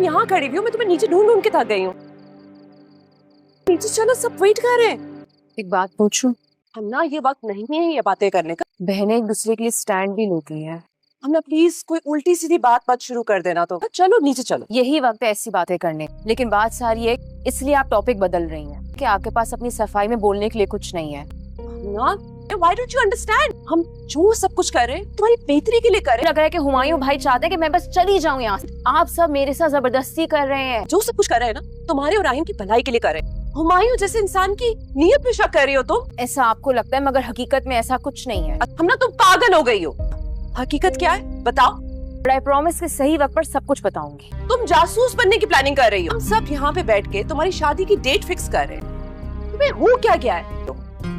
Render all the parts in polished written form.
तुम यहाँ खड़ी हुई हो, मैं तुम्हें नीचे ढूंढ ढूंढ के थक गई हूँ। नीचे चलो, सब वेट कर रहे हैं। एक बात पूछूं? हम ना, ये वक्त नहीं है ये बातें करने का। बहनें एक दूसरे के लिए स्टैंड भी लेती हैं। हम ना प्लीज कोई उल्टी सीधी बात मत शुरू कर देना। तो चलो नीचे चलो। यही वक्त है ऐसी बातें करने, लेकिन बात सारी है इसलिए आप टॉपिक बदल रही हैं कि आपके पास अपनी सफाई में बोलने के लिए कुछ नहीं है ना। Why don't you understand? हम जो सब कुछ कर रहे हैं तुम्हारी बेहतरी के लिए कर रहे हैं। लग रहा है कि हुमायूं भाई चाहते हैं कि मैं बस चली जाऊं यहाँ से। आप सब मेरे साथ जबरदस्ती कर रहे हैं। जो सब कुछ कर रहे हैं ना, तुम्हारे और राहिम की भलाई के लिए कर रहे हैं। हुमायूं जैसे इंसान की नीयत पे शक कर रही हो तुम। ऐसा आपको लगता है, मगर हकीकत में ऐसा कुछ नहीं है। हम ना, तुम पागल हो गई हो। हकीकत क्या है बताओ। आई प्रॉमिस कि सही वक्त पर सब कुछ बताऊंगी। तुम जासूस बनने की प्लानिंग कर रही हो। हम सब यहाँ पे बैठ के तुम्हारी शादी की डेट फिक्स कर रहे हैं। तुम्हें हो क्या गया है?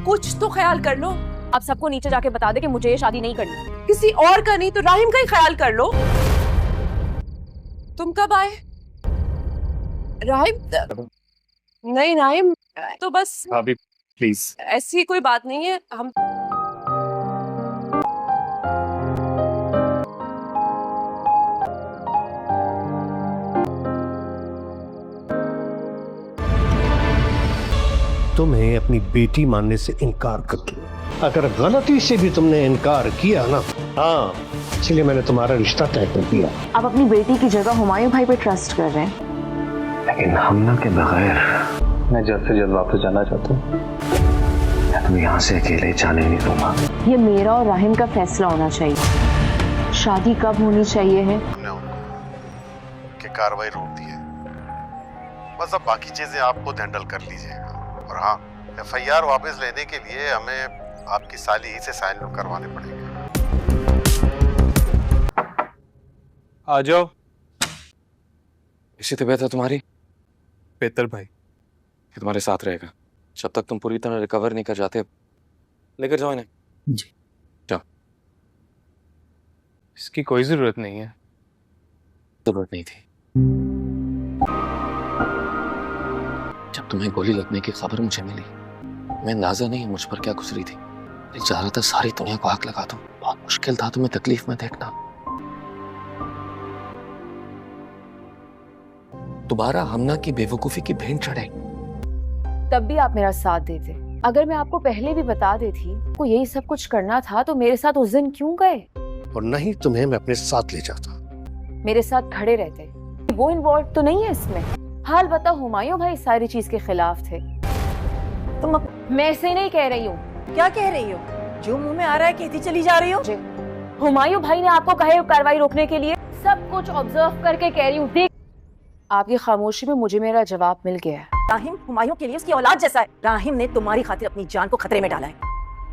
कुछ तो ख्याल कर लो। आप सबको नीचे जाके बता दे कि मुझे ये शादी नहीं करनी। किसी और का नहीं तो राहिम का ही ख्याल कर लो। तुम कब आए? राहिम नहीं, राहिम तो बस भाभी प्लीज। ऐसी कोई बात नहीं है। हम तुम्हें अपनी बेटी मानने से इनकार कर दिया। अगर गलती से भी तुमने इनकार किया ना, हाँ, इसलिए मैंने तुम्हारा रिश्ता तय कर दिया। आप अपनी बेटी की जगह हुमायूं भाई पे ट्रस्ट कर रहे हैं, लेकिन हमना के बगैर मैं जल्द से जल्द वापस जाना चाहता हूँ। मैं तुम्हें यहाँ से अकेले जाने नहीं दूंगा। ये मेरा और राहिम का फैसला होना चाहिए। शादी कब होनी चाहिए है? हमने उनकी कार्रवाई रोक दी है। बस अब बाकी चीजें आप खुद हैंडल कर लीजिएगा। और हाँ, FIR वापस लेने के लिए हमें आपकी साली ही से साइन करवाने पड़ेंगे। आ जाओ। कैसी तबीयत है तुम्हारी? बेहतर भाई। ये तुम्हारे साथ रहेगा जब तक तुम पूरी तरह रिकवर नहीं कर जाते। लेकर जाओ इन्हें। जी जाओ। इसकी कोई जरूरत नहीं है। जरूरत नहीं थी। जब तुम्हें गोली लगने की खबर मुझे मिली, मैं अंदाजा नहीं मुझ पर क्या गुजरी थी। मैं चाह रहा था सारी दुनिया को आग लगा दूं। बहुत मुश्किल था तुम्हें तकलीफ में देखना। दोबारा हमना की बेवकूफी की भेंट चढ़े। तब भी आप मेरा साथ देते। अगर मैं आपको पहले भी बता देती को यही सब कुछ करना था तो मेरे साथ उस दिन क्यों गए? और नहीं तुम्हें मैं अपने साथ ले जाता। मेरे साथ खड़े रहते। वो इन्वॉल्व तो नहीं है इसमें। हाल बताओ, हुमायूं भाई सारी चीज के खिलाफ थे। तुम मैं ऐसे नहीं कह रही हूँ। क्या कह रही हो? जो मुंह में आ रहा है कहती चली जा रही हो। हुमायूं भाई ने आपको कहे कार्रवाई रोकने के लिए। सब कुछ ऑब्जर्व करके कह रही हूँ। देख, आपकी खामोशी में मुझे मेरा जवाब मिल गया है। राहिम हुमायूं के लिए उसकी औलाद जैसा है। राहिम ने तुम्हारी खातिर अपनी जान को खतरे में डाला है।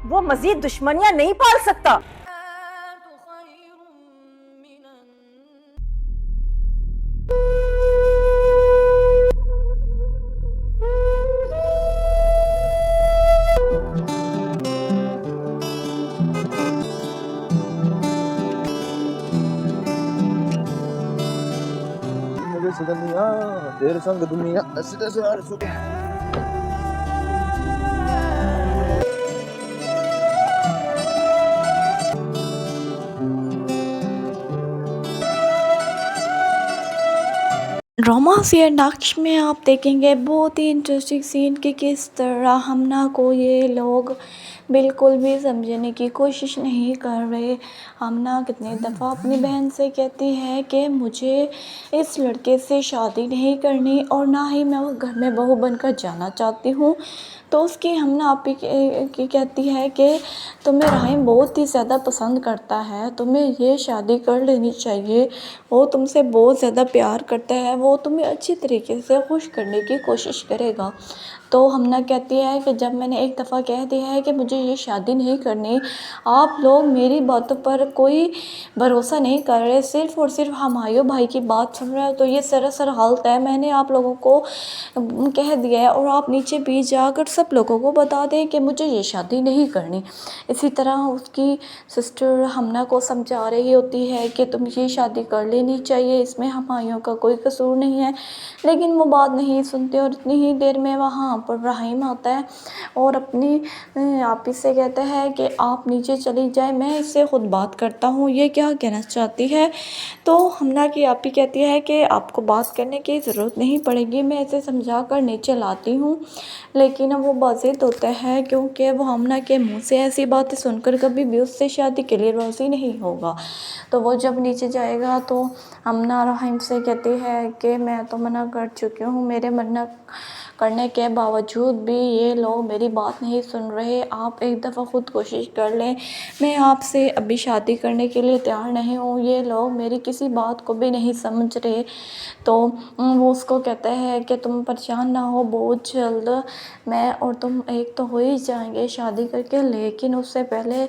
वो मजीद दुश्मनियां नहीं पाल सकता। तेरे संग दुनिया ऐसे ड्रामा फेयर नक्श में आप देखेंगे बहुत ही इंटरेस्टिंग सीन कि किस तरह हमना को ये लोग बिल्कुल भी समझने की कोशिश नहीं कर रहे। हमना कितनी दफ़ा अपनी बहन से कहती है कि मुझे इस लड़के से शादी नहीं करनी और ना ही मैं उस घर में बहू बनकर जाना चाहती हूँ। तो उसकी हमना आप ही कहती है कि तुम्हें राहिम बहुत ही ज़्यादा पसंद करता है, तुम्हें ये शादी कर लेनी चाहिए। वो तुमसे बहुत ज़्यादा प्यार करता है, वो तुम्हें अच्छी तरीके से खुश करने की कोशिश करेगा। तो हमना कहती है कि जब मैंने एक दफ़ा कह दिया है कि मुझे ये शादी नहीं करनी, आप लोग मेरी बातों पर कोई भरोसा नहीं कर रहे, सिर्फ़ और सिर्फ हुमायूं भाई की बात सुन रहे हो, तो ये सरासर हालत है। मैंने आप लोगों को कह दिया है और आप नीचे भी जाकर सब लोगों को बता दें कि मुझे ये शादी नहीं करनी। इसी तरह उसकी सिस्टर हमना को समझा रही होती है कि तुम ये शादी कर लेनी चाहिए, इसमें हुमायूं का कोई कसूर नहीं है, लेकिन वो बात नहीं सुनते। और इतनी ही देर में वहाँ पर रहीम आता है और अपनी आपी से कहता है कि आप नीचे चली जाए, मैं इससे खुद बात करता हूँ, ये क्या कहना चाहती है। तो हमना की आपी कहती है कि आपको बात करने की ज़रूरत नहीं पड़ेगी, मैं इसे समझा कर नीचे लाती हूँ। लेकिन अब वो बाज़िद होता है क्योंकि वो हमना के मुँह से ऐसी बातें सुनकर कभी भी उससे शादी के लिए राज़ी नहीं होगा। तो वो जब नीचे जाएगा तो हमना रहीम से कहती है कि मैं तो मना कर चुकी हूँ, मेरे मना करने के बावजूद भी ये लोग मेरी बात नहीं सुन रहे। आप एक दफ़ा ख़ुद कोशिश कर लें, मैं आपसे अभी शादी करने के लिए तैयार नहीं हूँ, ये लोग मेरी किसी बात को भी नहीं समझ रहे। तो वो उसको कहता है कि तुम परेशान ना हो, बहुत जल्द मैं और तुम एक तो हो ही जाएंगे शादी करके, लेकिन उससे पहले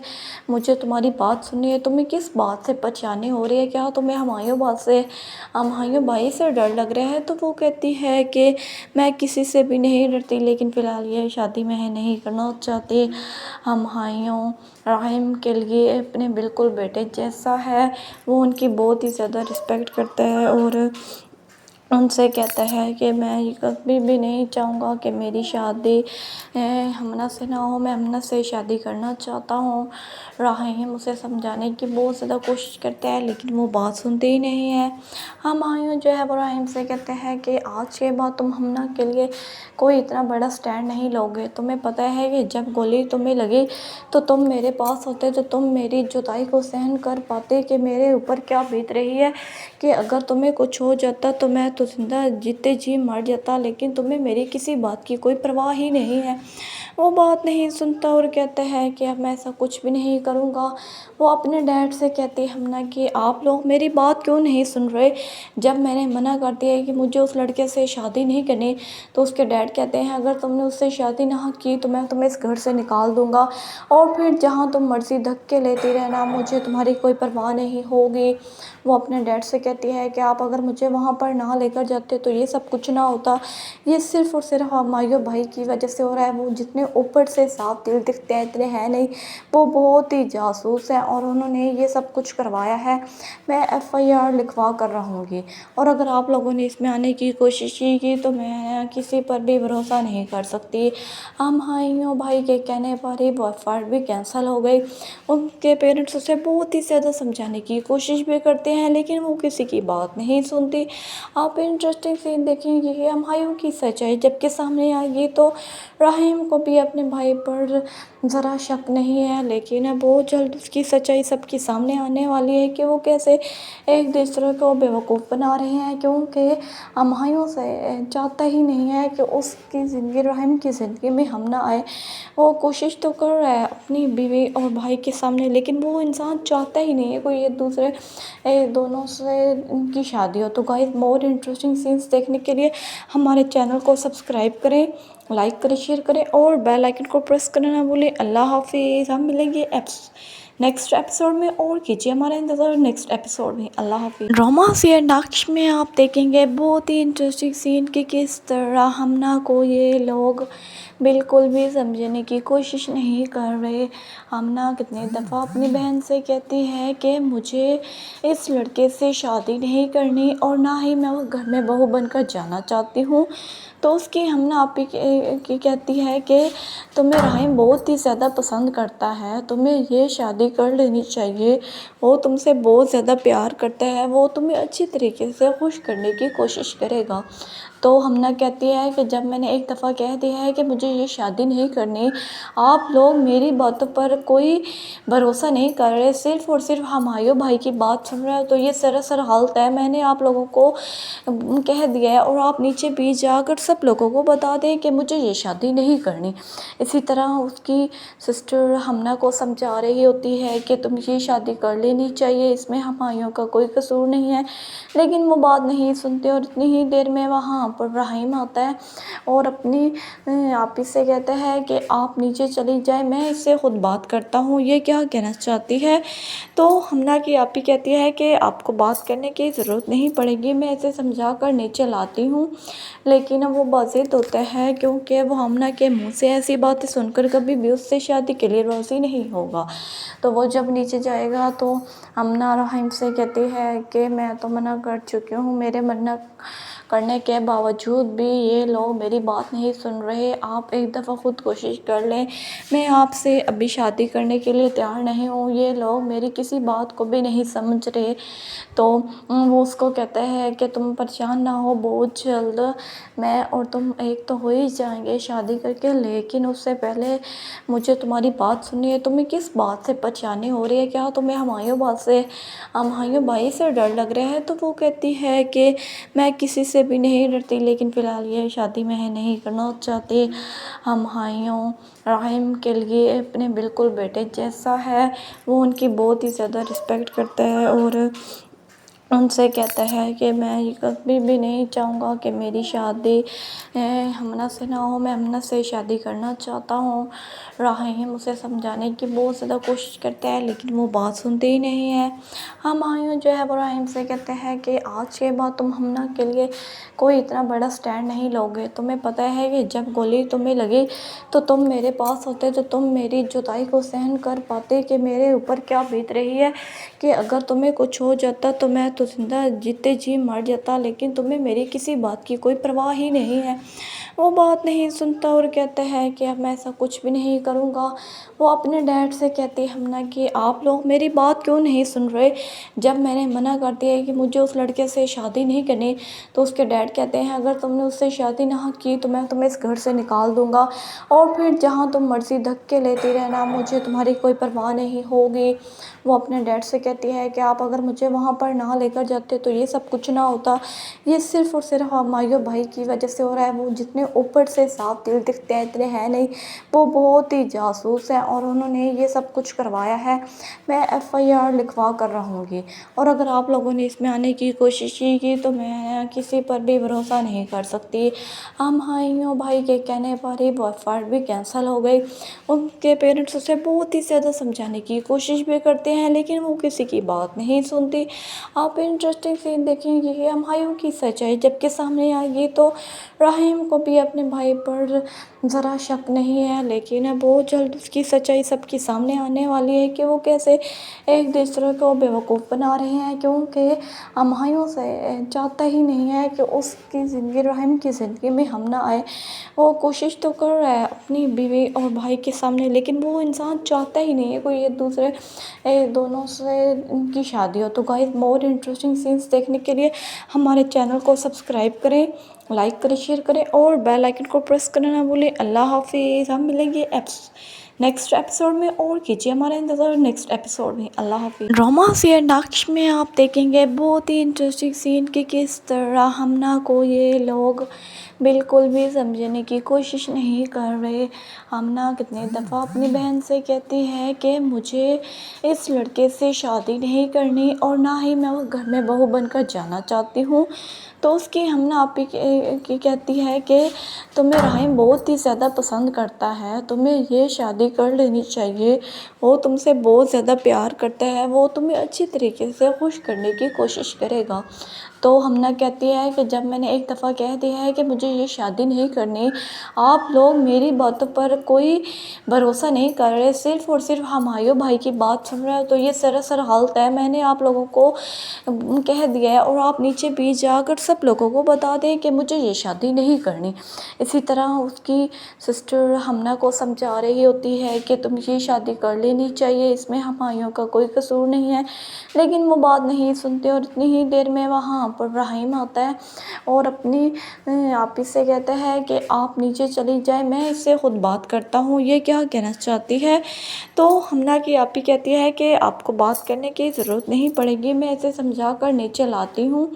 मुझे तुम्हारी बात सुननी है। तुम्हें किस बात से परेशानी हो रही है? क्या तुम्हें हमायूं भाई से डर लग रहा है? तो वो कहती है कि मैं किसी से भी नहीं डरती, लेकिन फ़िलहाल ये शादी मैं नहीं करना चाहती। हमायूं रहीम के लिए अपने बिल्कुल बेटे जैसा है, वो उनकी बहुत ही ज़्यादा रिस्पेक्ट करता है और उनसे कहता है कि मैं कभी भी नहीं चाहूँगा कि मेरी शादी हमना से ना हो, मैं हमना से शादी करना चाहता हूँ। रहीम उसे समझाने की बहुत ज़्यादा कोशिश करता है, लेकिन वो बात सुनते ही नहीं है। हमायूं जो है वो रहीम से कहते हैं कि आज के बाद तुम हमना के लिए कोई इतना बड़ा स्टैंड नहीं लोगे। तुम्हें पता है कि जब गोली तुम्हें लगी तो तुम मेरे पास होते, तो तुम मेरी जुदाई को सहन कर पाते कि मेरे ऊपर क्या बीत रही है, कि अगर तुम्हें कुछ हो जाता तो मैं तो जिंदा जीते जी मर जाता, लेकिन तुम्हें मेरी किसी बात की कोई परवाह ही नहीं है। वो बात नहीं सुनता और कहता है कि अब मैं ऐसा कुछ भी नहीं करूँगा। वो अपने डैड से कहती है हमना कि आप लोग मेरी बात क्यों नहीं सुन रहे? जब मैंने मना कर दिया कि मुझे उस लड़के से शादी नहीं करनी, तो उसके डैड कहते हैं अगर तुमने उससे शादी ना की तो मैं तुम्हें इस घर से निकाल दूँगा और फिर जहाँ तुम मर्ज़ी धक्के लेती रहना, मुझे तुम्हारी कोई परवाह नहीं होगी। वो अपने डैड से कहती है कि आप अगर मुझे वहाँ पर ना लेकर जाते तो ये सब कुछ ना होता, ये सिर्फ़ और सिर्फ हमायूं भाई की वजह से हो रहा है। वो जितने ऊपर से साफ दिल दिखते हैं इतने हैं नहीं, वो बहुत ही जासूस हैं और उन्होंने ये सब कुछ करवाया है। मैं FIR लिखवा कर रहूँगी और अगर आप लोगों ने इसमें आने की कोशिश की तो मैं किसी पर भी भरोसा नहीं कर सकती। हमायूं भाई के कहने पर ही वो FIR भी कैंसिल हो गई। उनके पेरेंट्स उसे बहुत ही ज़्यादा समझाने की कोशिश भी करते हैं, लेकिन वो किसी की बात नहीं सुनती। आप इंटरेस्टिंग सीन देखेंगे कि हमायूं की सच्चाई जबकि सामने आएगी तो रहीम को भी अपने भाई पर ज़रा शक नहीं है, लेकिन बहुत जल्द उसकी सच्चाई सबके सामने आने वाली है कि वो कैसे एक दूसरे को बेवकूफ़ बना रहे हैं, क्योंकि हमायूं से चाहता ही नहीं है कि उसकी ज़िंदगी रहीम की ज़िंदगी में हम ना आए। वो कोशिश तो कर रहा है अपनी बीवी और भाई के सामने, लेकिन वो इंसान चाहता ही नहीं है कोई एक दूसरे दोनों से उनकी शादी हो। तो गाइस मोर इंटरेस्टिंग सीन्स देखने के लिए हमारे चैनल को सब्सक्राइब करें, लाइक करें, शेयर करें और बेल आइकन को प्रेस करना ना भूलें। अल्लाह हाफिज़। हम मिलेंगे नेक्स्ट एपिसोड में और कीजिए हमारा इंतज़ार नेक्स्ट एपिसोड में। अल्लाह हाफिज़। ड्रामा फेयर नक्श में आप देखेंगे बहुत ही इंटरेस्टिंग सीन कि किस तरह हमना को ये लोग बिल्कुल भी समझने की कोशिश नहीं कर रहे। हमना कितनी दफ़ा अपनी बहन से कहती है कि मुझे इस लड़के से शादी नहीं करनी और ना ही मैं उस घर में बहू बनकर जाना चाहती हूँ। तो उसकी हमना आपी की कहती है कि तुम्हें रहीम बहुत ही ज़्यादा पसंद करता है, तुम्हें ये शादी कर लेनी चाहिए, वो तुमसे बहुत ज़्यादा प्यार करता है, वो तुम्हें अच्छी तरीके से खुश करने की कोशिश करेगा। तो हमना कहती है कि जब मैंने एक दफ़ा कह दिया है कि मुझे ये शादी नहीं करनी, आप लोग मेरी बातों पर कोई भरोसा नहीं कर रहे, सिर्फ़ और सिर्फ हमायूं भाई की बात सुन रहे हो, तो ये सरासर हालत है। मैंने आप लोगों को कह दिया है और आप नीचे भी जाकर सब लोगों को बता दें कि मुझे ये शादी नहीं करनी। इसी तरह उसकी सिस्टर हमना को समझा रही होती है कि तुम ये शादी कर लेनी चाहिए, इसमें हमायूं का कोई कसूर नहीं है, लेकिन वो बात नहीं सुनते। और इतनी ही देर में वहाँ पर रहीम आता है और अपनी आपी से कहता है कि आप नीचे चली जाए, मैं इससे खुद बात करता हूँ, ये क्या कहना चाहती है। तो हमना की आपी कहती है कि आपको बात करने की ज़रूरत नहीं पड़ेगी, मैं इसे समझा कर नीचे लाती हूँ। लेकिन अब वो बाज़िद होता है क्योंकि वो हमना के मुँह से ऐसी बातें सुनकर कभी भी उससे शादी के लिए राज़ी नहीं होगा। तो वो जब नीचे जाएगा तो हमना रहीम से कहती है कि मैं तो मना कर चुकी हूँ, मेरे मना करने के बावजूद भी ये लोग मेरी बात नहीं सुन रहे। आप एक दफ़ा ख़ुद कोशिश कर लें, मैं आपसे अभी शादी करने के लिए तैयार नहीं हूँ। ये लोग मेरी किसी बात को भी नहीं समझ रहे। तो वो उसको कहते हैं कि तुम परेशान ना हो, बहुत जल्द मैं और तुम एक तो हो ही जाएंगे शादी करके, लेकिन उससे पहले मुझे तुम्हारी बात सुननी है। तुम्हें किस बात से परेशानी हो रही है? क्या तुम्हें हमायूं भाई से डर लग रहा है? तो वो कहती है कि मैं किसी से भी नहीं डरती, लेकिन फ़िलहाल ये शादी मैं नहीं करना चाहती। हमायूं राहिम के लिए अपने बिल्कुल बेटे जैसा है, वो उनकी बहुत ही ज़्यादा रिस्पेक्ट करता है और उनसे कहता है कि मैं ये कभी भी नहीं चाहूँगा कि मेरी शादी हमना से ना हो, मैं हमना से शादी करना चाहता हूँ। राहिम उसे समझाने की बहुत ज़्यादा कोशिश करता है, लेकिन वो बात सुनते ही नहीं है। हमायूं जो है वो राहिम से कहते हैं कि आज के बाद तुम हमना के लिए कोई इतना बड़ा स्टैंड नहीं लोगे। तुम्हें पता है कि जब गोली तुम्हें लगी तो तुम मेरे पास होते, तो तुम मेरी जुदाई को सहन कर पाते कि मेरे ऊपर क्या बीत रही है, कि अगर तुम्हें कुछ हो जाता तो मैं तो ज़िंदा जीते जी मर जाता, लेकिन तुम्हें मेरी किसी बात की कोई परवाह ही नहीं है। वो बात नहीं सुनता और कहता है कि अब मैं ऐसा कुछ भी नहीं करूँगा। वो अपने डैड से कहती है हमना कि आप लोग मेरी बात क्यों नहीं सुन रहे? जब मैंने मना कर दिया कि मुझे उस लड़के से शादी नहीं करनी, तो उसके डैड कहते हैं अगर तुमने उससे शादी ना की तो मैं तुम्हें इस घर से निकाल दूँगा और फिर जहाँ तुम मर्ज़ी धक्के लेती रहना, मुझे तुम्हारी कोई परवाह नहीं होगी। वो अपने डैड से कहती है कि आप अगर मुझे वहाँ पर ना लेकर जाते तो ये सब कुछ ना होता। ये सिर्फ़ और सिर्फ हमायूं भाई की वजह से हो रहा है। वो जितने ऊपर से साफ दिल दिखते हैं इतने हैं नहीं, वो बहुत ही जासूस हैं और उन्होंने ये सब कुछ करवाया है। मैं FIR लिखवा कर रहूँगी और अगर आप लोगों ने इसमें आने की कोशिश की तो मैं किसी पर भी भरोसा नहीं कर सकती। हमायूं भाई के कहने पर ही वो FIR भी कैंसिल हो गई। उनके पेरेंट्स उसे बहुत ही ज़्यादा समझाने की कोशिश भी करते हैं, लेकिन वो किसी की बात नहीं सुनती। आप इंटरेस्टिंग सीन देखेंगे कि हमायूं की सच्चाई जबकि सामने आएगी तो राहिम को भी अपने भाई पर ज़रा शक नहीं है, लेकिन बहुत जल्द उसकी सच्चाई सबके सामने आने वाली है कि वो कैसे एक दूसरे को बेवकूफ़ बना रहे हैं, क्योंकि हमायूं से चाहता ही नहीं है कि उसकी ज़िंदगी राहिम की ज़िंदगी में हम ना आए। वो कोशिश तो कर रहा है अपनी बीवी और भाई के सामने, लेकिन वो इंसान चाहता ही नहीं है कोई एक दूसरे दोनों से उनकी शादी हो। तो गाइस, मोर इंटरेस्टिंग सीन्स देखने के लिए हमारे चैनल को सब्सक्राइब करें, लाइक करें, शेयर करें और बेल आइकन को प्रेस करना ना भूलें। अल्लाह हाफिज़। हम मिलेंगे नेक्स्ट एपिसोड में और कीजिए हमारा इंतज़ार नेक्स्ट एपिसोड में। अल्लाह हाफिज़। ड्रामा फेयर नक्श में आप देखेंगे बहुत ही इंटरेस्टिंग सीन कि किस तरह हमना को ये लोग बिल्कुल भी समझने की कोशिश नहीं कर रहे। हमना कितनी दफ़ा अपनी बहन से कहती है कि मुझे इस लड़के से शादी नहीं करनी और ना ही मैं उस घर में बहू बनकर जाना चाहती हूँ। तो उसकी हमना आप की कहती है कि तुम्हें राहिम बहुत ही ज़्यादा पसंद करता है, तुम्हें ये शादी कर लेनी चाहिए। वो तुमसे बहुत ज़्यादा प्यार करता है, वो तुम्हें अच्छी तरीके से खुश करने की कोशिश करेगा। तो हमना कहती है कि जब मैंने एक दफ़ा कह दिया है कि मुझे ये शादी नहीं करनी, आप लोग मेरी बातों पर कोई भरोसा नहीं कर रहे, सिर्फ़ और सिर्फ हमायूं भाई की बात सुन रहे हो, तो ये सरासर हालत है। मैंने आप लोगों को कह दिया है और आप नीचे भी जाकर सब लोगों को बता दें कि मुझे ये शादी नहीं करनी। इसी तरह उसकी सिस्टर हमना को समझा रही होती है कि तुम ये शादी कर लेनी चाहिए, इसमें हमायूं का कोई कसूर नहीं है, लेकिन वो बात नहीं सुनते। और इतनी ही देर में वहाँ पर राहिम आता है और अपनी आपी से कहता है कि आप नीचे चली जाए, मैं इससे खुद बात करता हूँ, ये क्या कहना चाहती है। तो हमना की आपी कहती है कि आपको बात करने की ज़रूरत नहीं पड़ेगी, मैं इसे समझा कर नीचे लाती हूँ।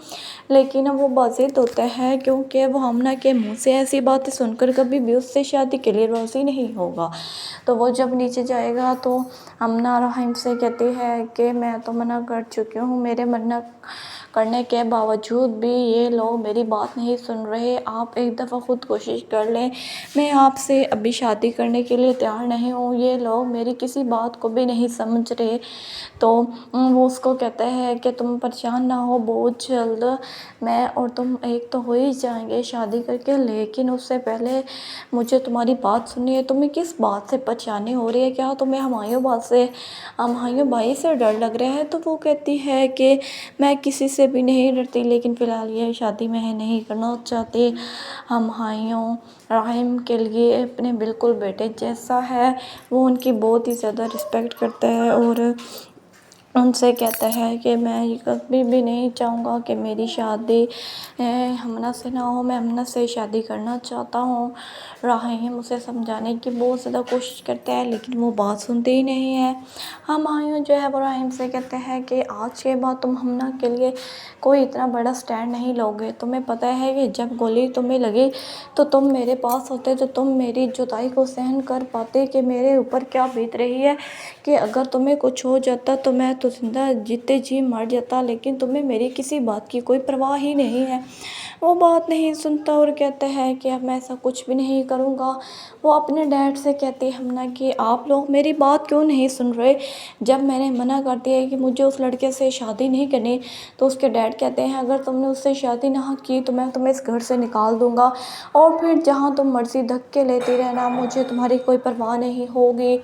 लेकिन वो बाज़िद होता है क्योंकि वो हमना के मुँह से ऐसी बातें सुनकर कभी भी उससे शादी के लिए राज़ी नहीं होगा। तो वो जब नीचे जाएगा तो हमना राहिम से कहती है कि मैं तो मना कर चुकी हूँ, मेरे मना करने के बावजूद भी ये लोग मेरी बात नहीं सुन रहे। आप एक दफ़ा ख़ुद कोशिश कर लें, मैं आपसे अभी शादी करने के लिए तैयार नहीं हूँ, ये लोग मेरी किसी बात को भी नहीं समझ रहे। तो वो उसको कहता है कि तुम परेशान ना हो, बहुत जल्द मैं और तुम एक तो हो ही जाएंगे शादी करके, लेकिन उससे पहले मुझे तुम्हारी बात सुननी है। तुम्हें किस बात से परेशानी हो रही है? क्या तुम्हें हमायूं भाई से डर लग रहा है? तो वो कहती है कि मैं किसी से से भी नहीं डरती, लेकिन फ़िलहाल ये शादी मैं नहीं करना चाहती। हम भाइयों राहिम के लिए अपने बिल्कुल बेटे जैसा है, वो उनकी बहुत ही ज़्यादा रिस्पेक्ट करता है और उनसे कहता है कि मैं ये कभी भी नहीं चाहूँगा कि मेरी शादी हमना से ना हो, मैं हमना से शादी करना चाहता हूँ। राहिम उसे समझाने की बहुत ज़्यादा कोशिश करता है, लेकिन वो बात सुनते ही नहीं है। हम आयूँ जो है वो राहिम से कहते हैं कि आज के बाद तुम हमना के लिए कोई इतना बड़ा स्टैंड नहीं लोगे। तुम्हें पता है कि जब गोली तुम्हें लगी तो तुम मेरे पास होते, तो तुम मेरी जुदाई को सहन कर पाते कि मेरे ऊपर क्या बीत रही है, कि अगर तुम्हें कुछ हो जाता तो मैं तो जिंदा जीते जी मर जाता, लेकिन तुम्हें मेरी किसी बात की कोई परवाह ही नहीं है। वो बात नहीं सुनता और कहता है कि अब मैं ऐसा कुछ भी नहीं करूँगा। वो अपने डैड से कहती है हमना कि आप लोग मेरी बात क्यों नहीं सुन रहे। जब मैंने मना कर दिया कि मुझे उस लड़के से शादी नहीं करनी, तो उसके डैड कहते हैं अगर तुमने उससे शादी ना की तो मैं तुम्हें इस घर से निकाल दूँगा, और फिर जहाँ तुम मर्ज़ी धक्के लेती रहना, मुझे तुम्हारी कोई परवाह नहीं होगी।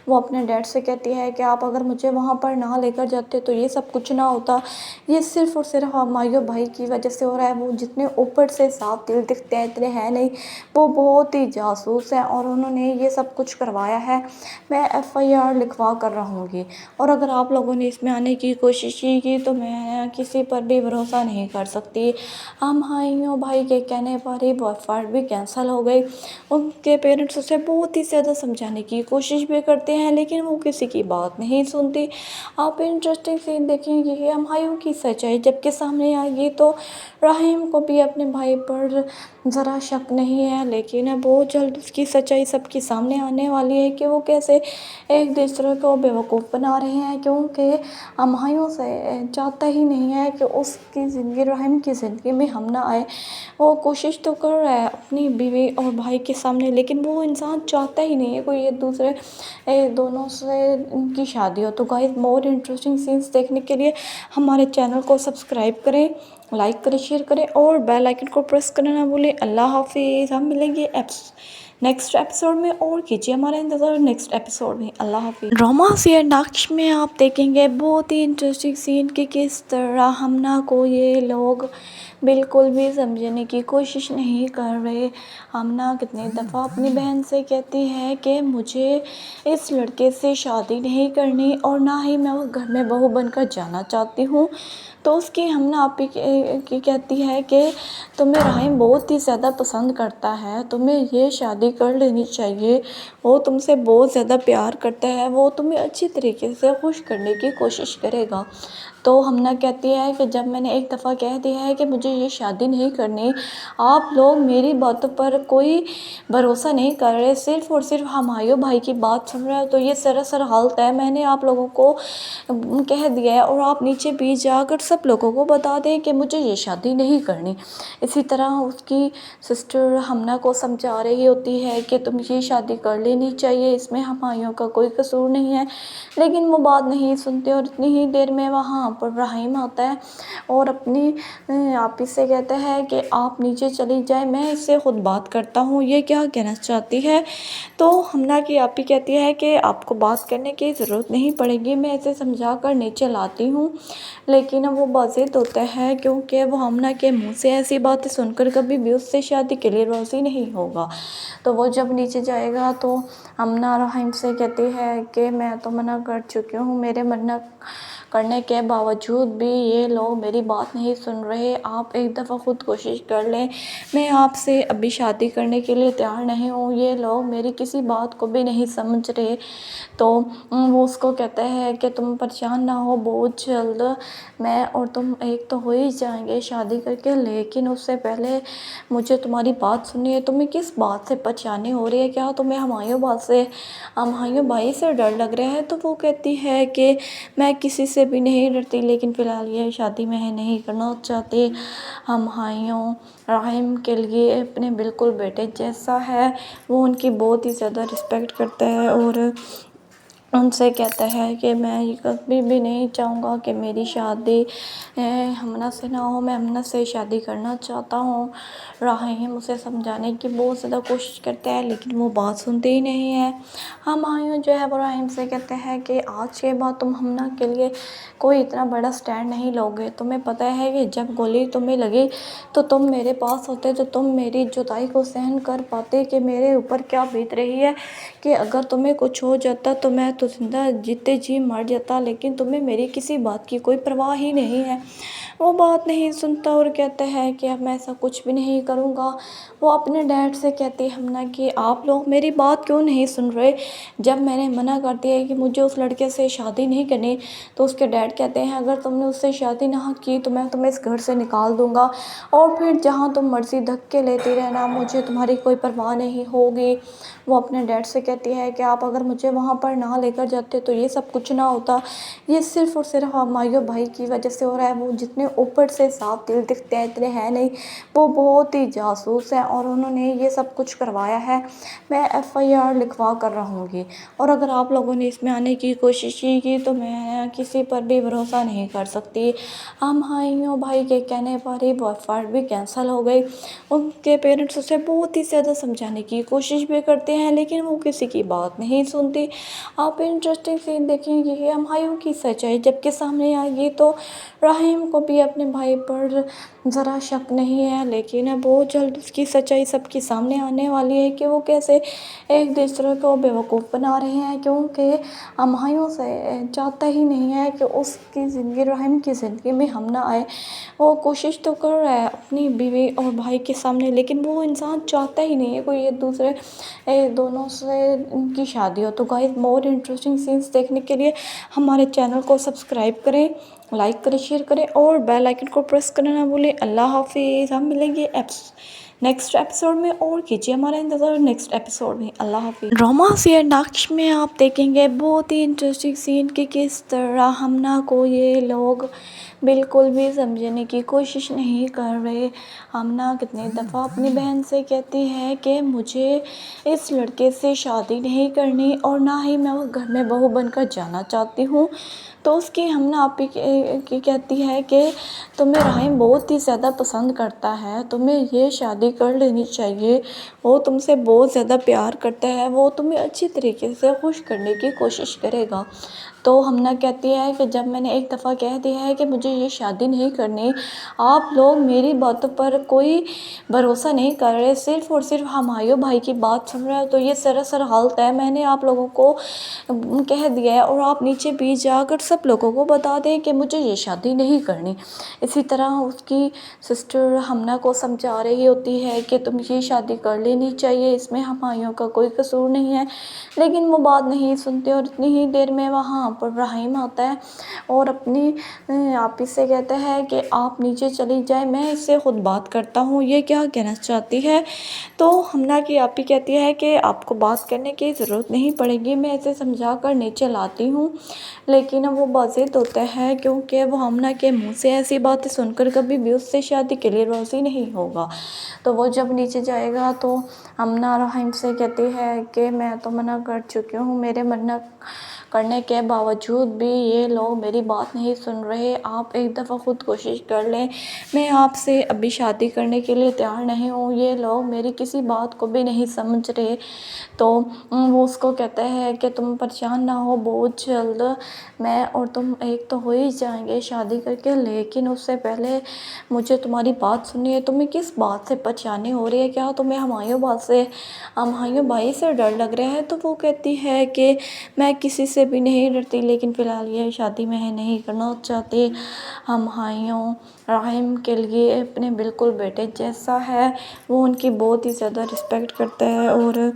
वो अपने डैड से कहती है कि आप अगर मुझे वहाँ पर ना लेकर जाते तो ये सब कुछ ना होता। ये सिर्फ़ और सिर्फ हुमायूं भाई की वजह से हो रहा है। वो जितने ऊपर से साफ दिल दिखते हैं इतने हैं नहीं, वो बहुत ही जासूस हैं और उन्होंने ये सब कुछ करवाया है। मैं FIR लिखवा कर रहूँगी, और अगर आप लोगों ने इसमें आने की कोशिश की तो मैं किसी पर भी भरोसा नहीं कर सकती। हुमायूं भाई के कहने पर ही वो FIR भी कैंसिल हो गई। उनके पेरेंट्स उसे बहुत ही ज़्यादा समझाने की कोशिश भी करते हैं, लेकिन वो किसी की बात नहीं सुनती। आप इंटरेस्टिंग सीन देखेंगे कि हुमायूं की सच्चाई जबकि सामने आएगी तो राहिम को भी अपने भाई पर ज़रा शक नहीं है, लेकिन बहुत जल्द उसकी सच्चाई सबके सामने आने वाली है कि वो कैसे एक दूसरे को बेवकूफ़ बना रहे हैं, क्योंकि हुमायूं से चाहता ही नहीं है कि उसकी ज़िंदगी राहिम की ज़िंदगी में हम ना आए। वो कोशिश तो कर रहा है अपनी बीवी और भाई के सामने, लेकिन वो इंसान चाहता ही नहीं है कोई एक दूसरे दोनों से उनकी शादी हो। तो गाइस मोर इंटरेस्टिंग सीन्स देखने के लिए हमारे चैनल को सब्सक्राइब करें, लाइक करें, शेयर करें और बेल आइकन को प्रेस करना ना भूलें। अल्लाह हाफिज़। हम मिलेंगे नेक्स्ट एपिसोड में, और कीजिए हमारा इंतज़ार नेक्स्ट एपिसोड में। अल्लाह हाफिज़। ड्रामा फेयर नक्श में आप देखेंगे बहुत ही इंटरेस्टिंग सीन कि किस तरह हमना को ये लोग बिल्कुल भी समझने की कोशिश नहीं कर रहे। हमना कितनी दफ़ा अपनी बहन से कहती है कि मुझे इस लड़के से शादी नहीं करनी और ना ही मैं उस घर में बहू बनकर जाना चाहती हूँ। तो उसकी हमना आप की कहती है कि तुम्हें राहिम बहुत ही ज़्यादा पसंद करता है, तुम्हें ये शादी कर लेनी चाहिए। वो तुमसे बहुत ज़्यादा प्यार करता है, वो तुम्हें अच्छी तरीके से खुश करने की कोशिश करेगा। तो हमना कहती है कि जब मैंने एक दफ़ा कह दिया है कि मुझे ये शादी नहीं करनी, आप लोग मेरी बातों पर कोई भरोसा नहीं कर रहे, सिर्फ़ और सिर्फ हुमायूं भाई की बात सुन रहे हो, तो ये सरासर हालत है। मैंने आप लोगों को कह दिया है और आप नीचे भी जाकर सब लोगों को बता दें कि मुझे ये शादी नहीं करनी। इसी तरह उसकी सिस्टर हमना को समझा रही होती है कि तुम ये शादी कर लेनी चाहिए, इसमें हुमायूं का कोई कसूर नहीं है, लेकिन वो बात नहीं सुनते। और इतनी ही देर में वहाँ पर राहिम आता है और अपनी आपी से कहता है कि आप नीचे चली जाए, मैं इससे खुद बात करता हूँ, ये क्या कहना चाहती है। तो हमना की आपी कहती है कि आपको बात करने की ज़रूरत नहीं पड़ेगी, मैं इसे समझा कर नीचे लाती हूँ। लेकिन वो बाज़िद होता है क्योंकि वो हमना के मुँह से ऐसी बातें सुनकर कभी भी उससे शादी के लिए राज़ी नहीं होगा। तो वो जब नीचे जाएगा तो हमना राहिम से कहती है कि मैं तो मना कर चुकी हूँ, मेरे मना करने के बावजूद भी ये लोग मेरी बात नहीं सुन रहे। आप एक दफ़ा ख़ुद कोशिश कर लें, मैं आपसे अभी शादी करने के लिए तैयार नहीं हूँ, ये लोग मेरी किसी बात को भी नहीं समझ रहे। तो वो उसको कहता है कि तुम परेशान ना हो, बहुत जल्द मैं और तुम एक तो हो ही जाएंगे शादी करके, लेकिन उससे पहले मुझे तुम्हारी बात सुननी है। तुम्हें किस बात से परेशानी हो रही है, क्या तुम्हें हुमायूं भाई से डर लग रहा है। तो वो कहती है कि मैं किसी से भी नहीं डरती, लेकिन फ़िलहाल ये शादी मैं नहीं करना चाहती। हुमायूं राहिम के लिए अपने बिल्कुल बेटे जैसा है, वो उनकी बहुत ही ज़्यादा रिस्पेक्ट करता है और उनसे कहता है कि मैं ये कभी भी नहीं चाहूँगा कि मेरी शादी हमना से ना हो, मैं हमना से शादी करना चाहता हूँ। राहीम उसे समझाने की बहुत ज़्यादा कोशिश करता है लेकिन वो बात सुनते ही नहीं है। हुमायूं जो है वो राहीम से कहते हैं कि आज के बाद तुम हमना के लिए कोई इतना बड़ा स्टैंड नहीं लोगे। तुम्हें पता है कि जब गोली तुम्हें लगी तो तुम मेरे पास होते तो तुम मेरी जुदाई को सहन कर पाते कि मेरे ऊपर क्या बीत रही है, कि अगर तुम्हें कुछ हो जाता तो मैं तो जिंदा जीते जी मर जाता, लेकिन तुम्हें मेरी किसी बात की कोई परवाह ही नहीं है। वो बात नहीं सुनता और कहता है कि अब मैं ऐसा कुछ भी नहीं करूँगा। वो अपने डैड से कहती है हमना कि आप लोग मेरी बात क्यों नहीं सुन रहे। जब मैंने मना कर दिया कि मुझे उस लड़के से शादी नहीं करनी तो उसके डैड कहते हैं अगर तुमने उससे शादी ना की तो मैं तुम्हें इस घर से निकाल दूँगा और फिर जहाँ तुम मर्ज़ी धक्के लेती रहना, मुझे तुम्हारी कोई परवाह नहीं होगी। वो अपने डैड से कहती है कि आप अगर मुझे वहाँ पर ना लेकर जाते तो ये सब कुछ ना होता। ये सिर्फ़ और सिर्फ हुमायूं भाई की वजह से हो रहा है। वो जितने ऊपर से साफ दिल दिखते हैं इतने हैं नहीं, वो बहुत ही जासूस हैं और उन्होंने ये सब कुछ करवाया है। मैं FIR लिखवा कर रहूँगी और अगर आप लोगों ने इसमें आने की कोशिश की तो मैं किसी पर भी भरोसा नहीं कर सकती। हुमायूं भाई के कहने पर ही वो FIR भी कैंसिल हो गई। उनके पेरेंट्स उसे बहुत ही ज़्यादा समझाने की कोशिश भी करते हैं लेकिन वो किसी की बात नहीं सुनती। आप इंटरेस्टिंग सीन देखेंगे कि हुमायूं की सच्चाई जबकि सामने आएगी तो राहीम को भी अपने भाई पर ज़रा शक नहीं है, लेकिन बहुत जल्द उसकी सच्चाई सबके सामने आने वाली है कि वो कैसे एक दूसरे को बेवकूफ़ बना रहे हैं, क्योंकि हुमायूं से चाहता ही नहीं है कि उसकी ज़िंदगी राहीम की ज़िंदगी में हम ना आए। वो कोशिश तो कर रहा है अपनी बीवी और भाई के सामने लेकिन वो इंसान चाहता ही नहीं है कोई एक दूसरे दोनों से उनकी शादी हो। तो गाइस मोर इंटरेस्टिंग सीन्स देखने के लिए हमारे चैनल को सब्सक्राइब करें, लाइक करें, शेयर करें और बेल आइकन को प्रेस करना ना भूलें। अल्लाह हाफिज़। हम मिलेंगे नेक्स्ट एपिसोड में और कीजिए हमारा इंतज़ार नेक्स्ट एपिसोड में। अल्लाह हाफिज़। ड्रामा फेयर नक्श में आप देखेंगे बहुत ही इंटरेस्टिंग सीन कि किस तरह हमना को ये लोग बिल्कुल भी समझने की कोशिश नहीं कर रहे। हमना कितनी दफ़ा अपनी बहन से कहती है कि मुझे इस लड़के से शादी नहीं करनी और ना ही मैं उस घर में बहू बनकर जाना चाहती हूँ। तो उसकी हमना आप की कहती है कि तुम्हें राहीम बहुत ही ज़्यादा पसंद करता है, तुम्हें ये शादी कर लेनी चाहिए। वो तुमसे बहुत ज़्यादा प्यार करता है, वो तुम्हें अच्छी तरीके से खुश करने की कोशिश करेगा। तो हमना कहती है कि जब मैंने एक दफ़ा कह दिया है कि मुझे ये शादी नहीं करनी, आप लोग मेरी बातों पर कोई भरोसा नहीं कर रहे, सिर्फ़ और सिर्फ हुमायूं भाई की बात सुन रहे हो, तो ये सरासर हालत है। मैंने आप लोगों को कह दिया है और आप नीचे भी जाकर सब लोगों को बता दें कि मुझे ये शादी नहीं करनी। इसी तरह उसकी सिस्टर हमना को समझा रही होती है कि तुम ये शादी कर लेनी चाहिए, इसमें हुमायूं का कोई कसूर नहीं है, लेकिन वो बात नहीं सुनते और इतनी ही देर में वहाँ पर राहीम आता है और अपनी आपी से कहता है कि आप नीचे चली जाए, मैं इससे खुद बात करता हूँ, ये क्या कहना चाहती है। तो हमना की आपी कहती है कि आपको बात करने की ज़रूरत नहीं पड़ेगी, मैं इसे समझा कर नीचे लाती हूँ। लेकिन वो बाज़िद होता है क्योंकि वो हमना के मुँह से ऐसी बातें सुनकर कभी भी उससे शादी के लिए राज़ी नहीं होगा। तो वो जब नीचे जाएगा तो हमना राहीम से कहती है कि मैं तो मना कर चुकी हूँ, मेरे मना करने के बावजूद भी ये लोग मेरी बात नहीं सुन रहे। आप एक दफ़ा ख़ुद कोशिश कर लें, मैं आपसे अभी शादी करने के लिए तैयार नहीं हूँ, ये लोग मेरी किसी बात को भी नहीं समझ रहे। तो वो उसको कहता है कि तुम परेशान ना हो, बहुत जल्द मैं और तुम एक तो हो ही जाएंगे शादी करके, लेकिन उससे पहले मुझे तुम्हारी बात सुननी है। तुम्हें किस बात से परेशानी हो रही है, क्या तुम्हें हुमायूं भाई से डर लग रहा है। तो वो कहती है कि मैं किसी से भी नहीं डरती, लेकिन फ़िलहाल ये शादी मैं नहीं करना चाहती। हुमायूं राहीम के लिए अपने बिल्कुल बेटे जैसा है, वो उनकी बहुत ही ज़्यादा रिस्पेक्ट करता है और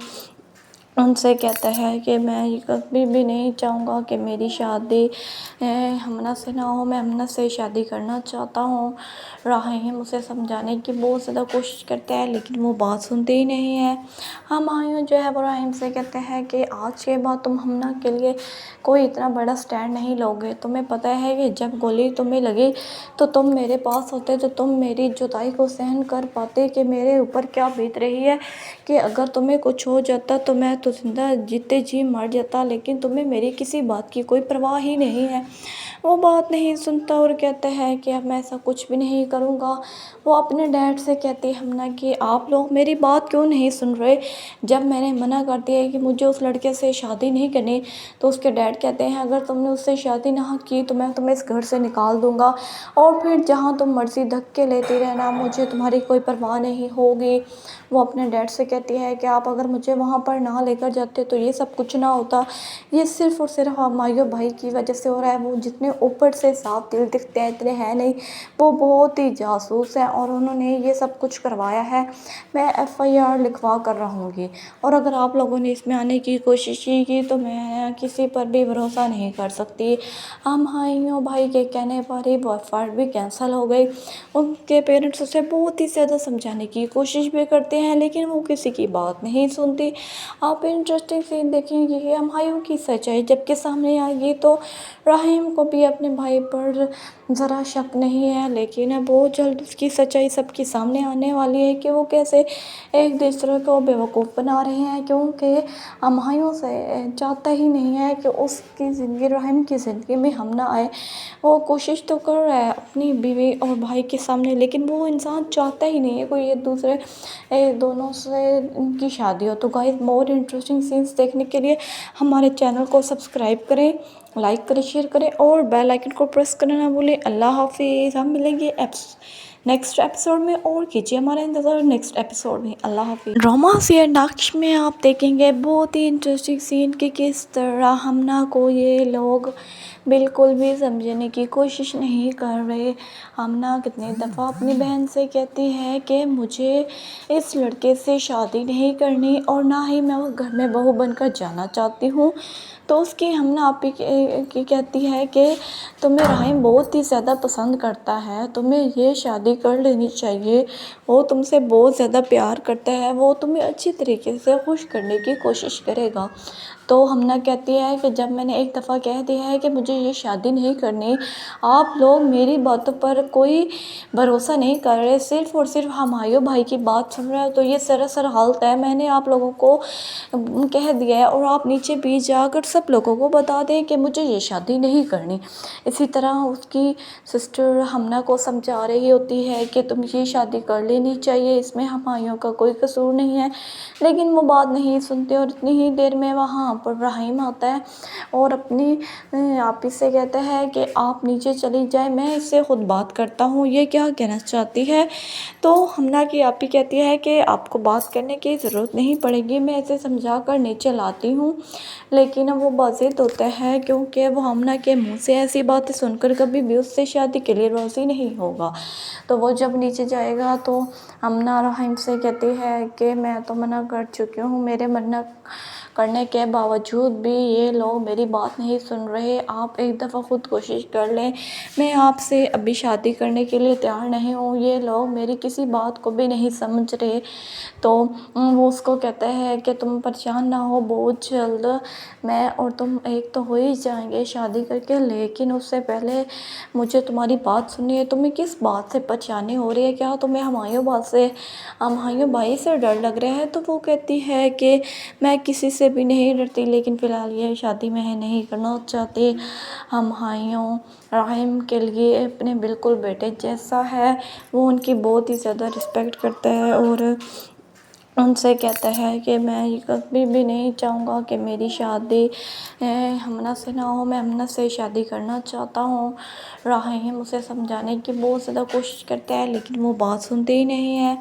उनसे कहता है कि मैं ये कभी भी नहीं चाहूँगा कि मेरी शादी हमना से ना हो, मैं हमना से शादी करना चाहता हूँ। राहीम उसे समझाने की बहुत ज़्यादा कोशिश करता है लेकिन वो बात सुनते ही नहीं है। हुमायूं जो है वो राहीम से कहते हैं कि आज के बाद तुम हमना के लिए कोई इतना बड़ा स्टैंड नहीं लोगे। तुम्हें पता है कि जब गोली तुम्हें लगी तो तुम मेरे पास होते तो तुम मेरी जुदाई को सहन कर पाते कि मेरे ऊपर क्या बीत रही है, कि अगर तुम्हें कुछ हो जाता तो मैं तो जिंदा जीते जी मर जाता, लेकिन तुम्हें मेरी किसी बात की कोई परवाह ही नहीं है। वो बात नहीं सुनता और कहता है कि अब मैं ऐसा कुछ भी नहीं करूँगा। वो अपने डैड से कहती है हमना कि आप लोग मेरी बात क्यों नहीं सुन रहे। जब मैंने मना कर दिया है कि मुझे उस लड़के से शादी नहीं करनी, तो उसके डैड कहते हैं अगर तुमने उससे शादी ना की तो मैं तुम्हें इस घर से निकाल दूँगा, और फिर जहाँ तुम मर्ज़ी धक्के लेती रहना, मुझे तुम्हारी कोई परवाह नहीं होगी। वो अपने डैड से कहती है कि आप अगर मुझे वहाँ पर ना लेकर जाते तो ये सब कुछ ना होता। ये सिर्फ़ और सिर्फ हुमायूं भाई की वजह से हो रहा है। वो जितने ऊपर से साफ दिल दिखते हैं इतने हैं नहीं, वो बहुत ही जासूस हैं और उन्होंने ये सब कुछ करवाया है। मैं FIR लिखवा कर रहूँगी, और अगर आप लोगों ने इसमें आने की कोशिश की तो मैं किसी पर भी भरोसा नहीं कर सकती। हुमायूं भाई के कहने पर ही वो FIR भी कैंसिल हो गई। उनके पेरेंट्स उसे बहुत ही ज़्यादा समझाने की कोशिश भी करते हैं, लेकिन वो किसी की बात नहीं सुनती। आप इंटरेस्टिंग सीन देखेंगे कि हुमायूं की सच्चाई जबकि सामने आएगी तो राहिम को भी अपने भाई पर ज़रा शक नहीं है, लेकिन बहुत जल्द उसकी सच्चाई सबके सामने आने वाली है कि वो कैसे एक दूसरे को बेवकूफ़ बना रहे हैं, क्योंकि हुमायूं से चाहता ही नहीं है कि उसकी ज़िंदगी राहिम की ज़िंदगी में हम ना आए। वो कोशिश तो कर रहा है अपनी बीवी और भाई के सामने, लेकिन वो इंसान चाहता ही नहीं है कोई एक दूसरे दोनों से उनकी शादी हो। तो गाइस, मोर इंटरेस्टिंग सीन्स देखने के लिए हमारे चैनल को सब्सक्राइब करें, लाइक करें, शेयर करें और बेल आइकन को प्रेस करना ना भूलें। अल्लाह हाफिज़। हम मिलेंगे नेक्स्ट एपिसोड में, और कीजिए हमारा इंतज़ार नेक्स्ट एपिसोड में। अल्लाह हाफिज़। ड्रामा फेयर नक्श में आप देखेंगे बहुत ही इंटरेस्टिंग सीन कि किस तरह हमना को ये लोग बिल्कुल भी समझने की कोशिश नहीं कर रहे। हमना कितनी दफ़ा अपनी बहन से कहती है कि मुझे इस लड़के से शादी नहीं करनी और ना ही मैं उस घर में बहू बनकर जाना चाहती हूँ। तो उसकी हमना आप ही की कहती है कि तुम्हें राहिम बहुत ही ज़्यादा पसंद करता है, तुम्हें ये शादी कर लेनी चाहिए। वो तुमसे बहुत ज़्यादा प्यार करता है, वो तुम्हें अच्छी तरीके से खुश करने की कोशिश करेगा। तो हमना कहती है कि जब मैंने एक दफ़ा कह दिया है कि मुझे ये शादी नहीं करनी, आप लोग मेरी बातों पर कोई भरोसा नहीं कर रहे, सिर्फ़ और सिर्फ हुमायूं भाई की बात सुन रहे हो, तो ये सरासर हालत है। मैंने आप लोगों को कह दिया है और आप नीचे भी जाकर सब लोगों को बता दें कि मुझे ये शादी नहीं करनी। इसी तरह उसकी सिस्टर हमना को समझा रही होती है कि तुम ये शादी कर लेनी चाहिए, इसमें हुमायूं का कोई कसूर नहीं है, लेकिन वो बात नहीं सुनते। और इतनी ही देर में वहाँ पर राहिम आता है और अपनी आपी से कहता है कि आप नीचे चली जाए, मैं इससे खुद बात करता हूँ, ये क्या कहना चाहती है। तो हमना की आपी कहती है कि आपको बात करने की ज़रूरत नहीं पड़ेगी, मैं इसे समझा कर नीचे लाती हूँ। लेकिन वो बाज़िद होता है क्योंकि वो हमना के मुँह से ऐसी बातें सुनकर कभी भी उससे शादी के लिए राज़ी नहीं होगा। तो वो जब नीचे जाएगा तो हमना राहिम से कहती है कि मैं तो मना कर चुकी हूँ, मेरे मना करने के बावजूद भी ये लोग मेरी बात नहीं सुन रहे। आप एक दफ़ा ख़ुद कोशिश कर लें, मैं आपसे अभी शादी करने के लिए तैयार नहीं हूँ, ये लोग मेरी किसी बात को भी नहीं समझ रहे। तो वो उसको कहता है कि तुम परेशान ना हो, बहुत जल्द मैं और तुम एक तो हो ही जाएंगे शादी करके, लेकिन उससे पहले मुझे तुम्हारी बात सुननी है। तुम्हें किस बात से परेशानी हो रही है? क्या तुम्हें हुमायूं भाई से डर लग रहा है? तो वो कहती है कि मैं किसी से भी नहीं डरती, लेकिन फ़िलहाल ये शादी मैं नहीं करना चाहती। हुमायूं राहिम के लिए अपने बिल्कुल बेटे जैसा है, वो उनकी बहुत ही ज़्यादा रिस्पेक्ट करता है और उनसे कहता है कि मैं कभी भी नहीं चाहूँगा कि मेरी शादी हमना से ना हो, मैं हमना से शादी करना चाहता हूँ। राहिम उसे समझाने की बहुत ज़्यादा कोशिश करता है, लेकिन वो बात सुनते ही नहीं है।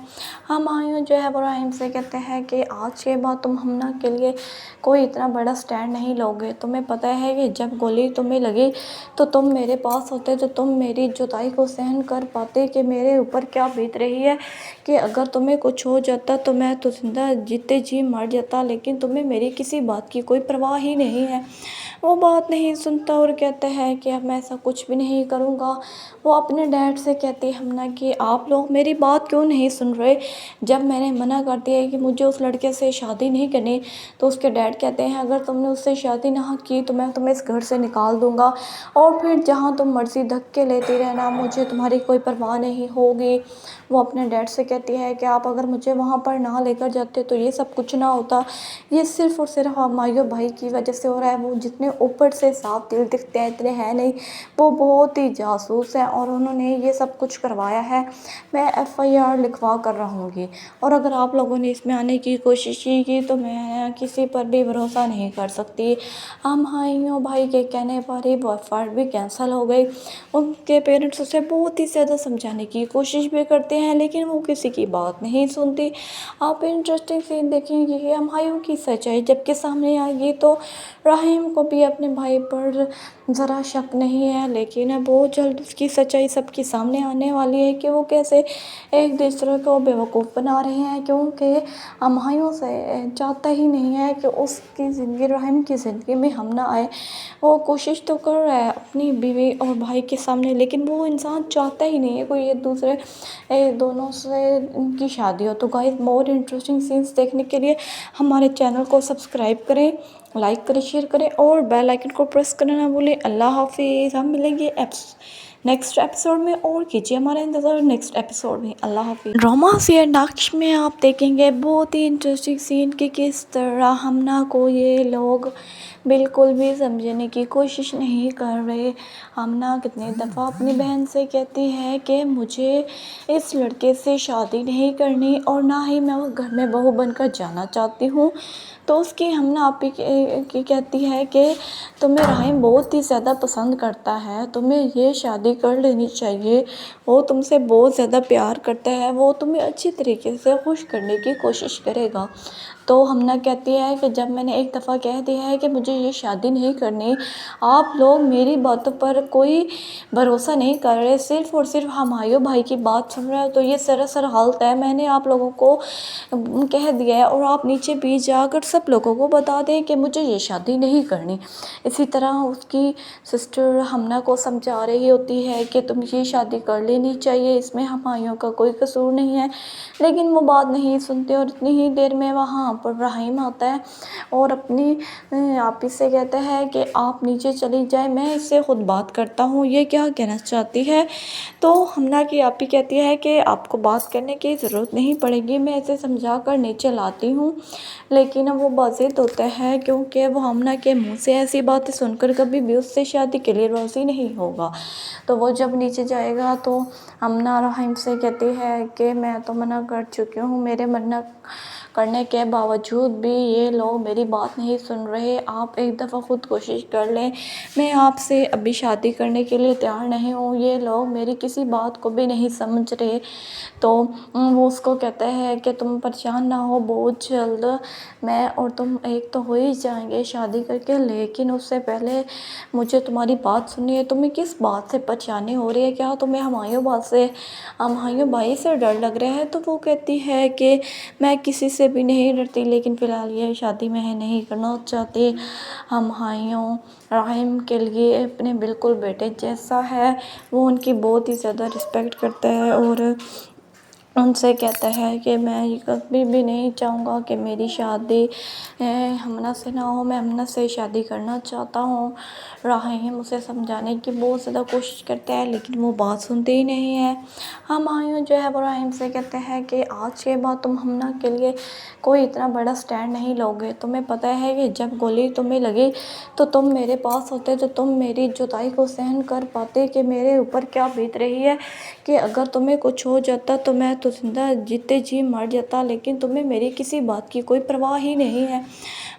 हुमायूं जो है वो राहिम से कहते हैं कि आज के बाद तुम हमना के लिए कोई इतना बड़ा स्टैंड नहीं लोगे। तुम्हें पता है कि जब गोली तुम्हें लगी तो तुम मेरे पास होते, तो तुम मेरी जुदाई को सहन कर पाते कि मेरे ऊपर क्या बीत रही है, कि अगर तुम्हें कुछ हो जाता तो मैं तो जिंदा जीते जी मर जाता, लेकिन तुम्हें मेरी किसी बात की कोई परवाह ही नहीं है। वो बात नहीं सुनता और कहता है कि अब मैं ऐसा कुछ भी नहीं करूँगा। वो अपने डैड से कहती है हमना कि आप लोग मेरी बात क्यों नहीं सुन रहे। जब मैंने मना कर दिया कि मुझे उस लड़के से शादी नहीं करनी, तो उसके डैड कहते हैं अगर तुमने उससे शादी ना की तो मैं तुम्हें इस घर से निकाल दूँगा, और फिर जहाँ तुम मर्ज़ी धक्के लेती रहना, मुझे तुम्हारी कोई परवाह नहीं होगी। वो अपने डैड से कहती है कि आप अगर मुझे वहाँ पर ना ले लेकर जाते तो ये सब कुछ ना होता। ये सिर्फ़ और सिर्फ हुमायूं भाई की वजह से हो रहा है। वो जितने ऊपर से साफ दिल दिखते हैं इतने हैं नहीं, वो बहुत ही जासूस हैं और उन्होंने ये सब कुछ करवाया है। मैं FIR लिखवा कर रहूँगी और अगर आप लोगों ने इसमें आने की कोशिश की तो मैं किसी पर भी भरोसा नहीं कर सकती। हुमायूं भाई के कहने पर ही वो FIR भी कैंसिल हो गई। उनके पेरेंट्स उसे बहुत ही ज़्यादा समझाने की कोशिश भी करते हैं लेकिन वो किसी की बात नहीं सुनती। आप इंटरेस्टिंग सीन देखेंगे कि हुमायूं की सच्चाई जबकि सामने आएगी तो राहिम को भी अपने भाई पर ज़रा शक नहीं है, लेकिन बहुत जल्द उसकी सच्चाई सबके सामने आने वाली है कि वो कैसे एक दूसरे को बेवकूफ़ बना रहे हैं, क्योंकि हुमायूं से चाहता ही नहीं है कि उसकी ज़िंदगी राहिम की ज़िंदगी में हम ना आए। वो कोशिश तो कर रहा है अपनी बीवी और भाई के सामने, लेकिन वो इंसान चाहता ही नहीं है कोई एक दूसरे दोनों से उनकी शादी हो। तो गाइस, मोर इंटरेस्टिंग सीन्स देखने के लिए हमारे चैनल को सब्सक्राइब करें, लाइक करें, शेयर करें और बेल आइकन को प्रेस करना ना भूलें। अल्लाह हाफिज़। हम मिलेंगे नेक्स्ट एपिसोड में और कीजिए हमारा इंतज़ार नेक्स्ट एपिसोड में। अल्लाह हाफिज़। ड्रामा फेयर नक्श में आप देखेंगे बहुत ही इंटरेस्टिंग सीन कि किस तरह हमना को ये लोग बिल्कुल भी समझने की कोशिश नहीं कर रहे। हमना कितनी दफ़ा अपनी बहन से कहती है कि मुझे इस लड़के से शादी नहीं करनी और ना ही मैं उस घर में बहू बनकर जाना चाहती हूँ। तो उसकी हमना आप ही कहती है कि तुम्हें राहिम बहुत ही ज़्यादा पसंद करता है, तुम्हें ये शादी कर लेनी चाहिए, वो तुमसे बहुत ज़्यादा प्यार करता है, वो तुम्हें अच्छी तरीके से खुश करने की कोशिश करेगा। तो हमना कहती है कि जब मैंने एक दफ़ा कह दिया है कि मुझे ये शादी नहीं करनी, आप लोग मेरी बातों पर कोई भरोसा नहीं कर रहे, सिर्फ़ और सिर्फ हुमायूं भाई की बात सुन रहे हो, तो ये सरासर हालत है। मैंने आप लोगों को कह दिया है और आप नीचे भी जाकर सब लोगों को बता दें कि मुझे ये शादी नहीं करनी। इसी तरह उसकी सिस्टर हमना को समझा रही होती है कि तुम ये शादी कर लेनी चाहिए, इसमें हुमायूं का कोई कसूर नहीं है, लेकिन वो बात नहीं सुनते और इतनी ही देर में वहाँ पर राहिम आता है और अपनी आपी से कहता है कि आप नीचे चली जाए, मैं इससे ख़ुद बात करता हूँ, ये क्या कहना चाहती है। तो हमना की आपी कहती है कि आपको बात करने की ज़रूरत नहीं पड़ेगी, मैं इसे समझा कर नीचे लाती हूँ। लेकिन वो बाज़िद होता है क्योंकि वो हमना के मुँह से ऐसी बातें सुनकर कभी भी उससे शादी के लिए राज़ी नहीं होगा। तो वो जब नीचे जाएगा तो हमना राहिम से कहती है कि मैं तो मना कर चुकी हूँ, मेरे मना करने के बावजूद भी ये लोग मेरी बात नहीं सुन रहे, आप एक दफ़ा ख़ुद कोशिश कर लें, मैं आपसे अभी शादी करने के लिए तैयार नहीं हूँ, ये लोग मेरी किसी बात को भी नहीं समझ रहे। तो वो उसको कहता है कि तुम परेशान ना हो, बहुत जल्द मैं और तुम एक तो हो ही जाएंगे शादी करके, लेकिन उससे पहले मुझे तुम्हारी बात सुननी है। तुम्हें किस बात से परेशानी हो रही है, क्या तुम्हें हुमायूं भाई से डर लग रहा है। तो वो कहती है कि मैं किसी से भी नहीं डरती, लेकिन फ़िलहाल ये शादी मैं नहीं करना चाहती। हुमायूं राहिम के लिए अपने बिल्कुल बेटे जैसा है, वो उनकी बहुत ही ज़्यादा रिस्पेक्ट करता है और उनसे कहता है कि मैं कभी भी नहीं चाहूँगा कि मेरी शादी हमना से ना हो, मैं हमना से शादी करना चाहता हूँ। राहिम उसे समझाने की बहुत ज़्यादा कोशिश करता है लेकिन वो बात सुनते ही नहीं है। हुमायूं जो है वो राहिम से कहते हैं कि आज के बाद तुम हमना के लिए कोई इतना बड़ा स्टैंड नहीं लोगे, तुम्हें पता है कि जब गोली तुम्हें लगी तो तुम मेरे पास होते, तो तुम मेरी जुदाई को सहन कर पाते कि मेरे ऊपर क्या बीत रही है, कि अगर तुम्हें कुछ हो जाता तो मैं तो जिंदा जीते जी मर जाता, लेकिन तुम्हें मेरी किसी बात की कोई परवाह ही नहीं है।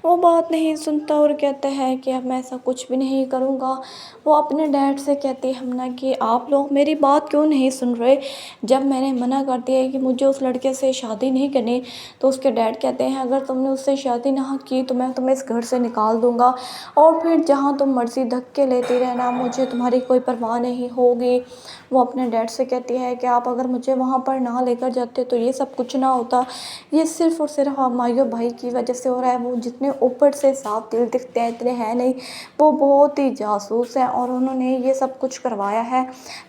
वो बात नहीं सुनता और कहता है कि अब मैं ऐसा कुछ भी नहीं करूँगा। वो अपने डैड से कहती है हमना कि आप लोग मेरी बात क्यों नहीं सुन रहे, जब मैंने मना कर दिया कि मुझे उस लड़के से शादी नहीं करनी। तो उसके डैड कहते हैं अगर तुमने उससे शादी ना की तो मैं तुम्हें इस घर से निकाल दूँगा और फिर जहाँ तुम मर्ज़ी धक्के लेती रहना, मुझे तुम्हारी कोई परवाह नहीं होगी। वो अपने डैड से कहती है कि आप अगर मुझे वहाँ पर ना लेकर जाते तो ये सब कुछ ना होता। ये सिर्फ़ और सिर्फ हुमायूं भाई की वजह से हो रहा है। वो जितने इतने ऊपर से साफ दिल दिखते हैं, इतने हैं नहीं। वो बहुत ही जासूस हैं और उन्होंने ये सब कुछ करवाया है।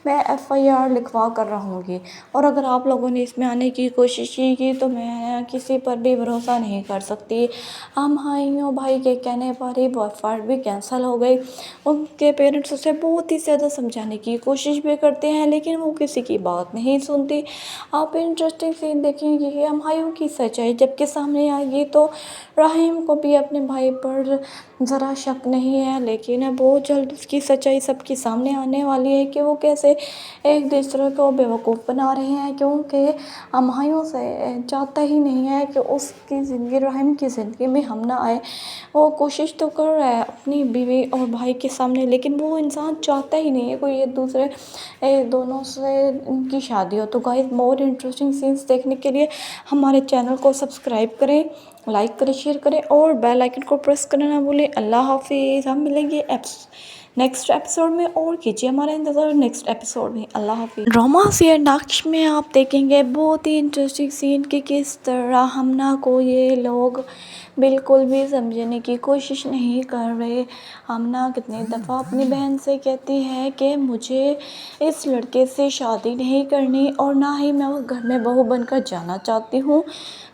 मैं FIR लिखवा कर रहूँगी। और अगर आप लोगों ने इसमें आने की कोशिश की तो मैं किसी पर भी भरोसा नहीं कर सकती। हम हाइयों भाई के कहने पर ही FIR भी कैंसिल हो गई। उनके पेरेंट्स उसे बहुत ही ज़्यादा समझाने की कोशिश भी करते हैं, लेकिन वो किसी की बात नहीं सुनती। आप इंटरेस्टिंग सीन देखेंगे कि हम हाइयों की सच्चाई जबकि सामने आएगी तो राहिम को भी अपने भाई पर ज़रा शक नहीं है, लेकिन बहुत जल्द उसकी सच्चाई सबके सामने आने वाली है कि वो कैसे एक दूसरे को बेवकूफ़ बना रहे हैं, क्योंकि हमायों से चाहता ही नहीं है कि उसकी ज़िंदगी राहिम की ज़िंदगी में हम ना आए। वो कोशिश तो कर रहा है अपनी बीवी और भाई के सामने, लेकिन वो इंसान चाहता ही नहीं है कोई एक दूसरे दोनों से उनकी शादी हो। तो गाइस, मोर इंटरेस्टिंग सीन्स देखने के लिए हमारे चैनल को सब्सक्राइब करें, लाइक करें, शेयर करें और बेल आइकन को प्रेस करना ना भूलें। अल्लाह हाफिज़। हम मिलेंगे नेक्स्ट एपिसोड में और कीजिए हमारा इंतज़ार नेक्स्ट एपिसोड में। अल्लाह हाफिज़। ड्रामा फेयर नक्श में आप देखेंगे बहुत ही इंटरेस्टिंग सीन कि किस तरह हमना को ये लोग बिल्कुल भी समझने की कोशिश नहीं कर रहे। हमना कितनी दफ़ा अपनी बहन से कहती है कि मुझे इस लड़के से शादी नहीं करनी और ना ही मैं उस घर में बहू बनकर जाना चाहती हूँ।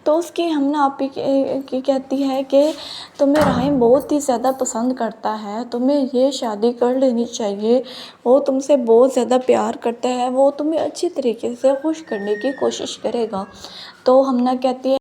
तो उसकी हमना आप ही की कहती है कि तुम्हें राहिम बहुत ही ज़्यादा पसंद करता है, तुम्हें ये शादी कर लेनी चाहिए। वो तुमसे बहुत ज़्यादा प्यार करता है, वो तुम्हें अच्छी तरीके से खुश करने की कोशिश करेगा। तो हमना कहती है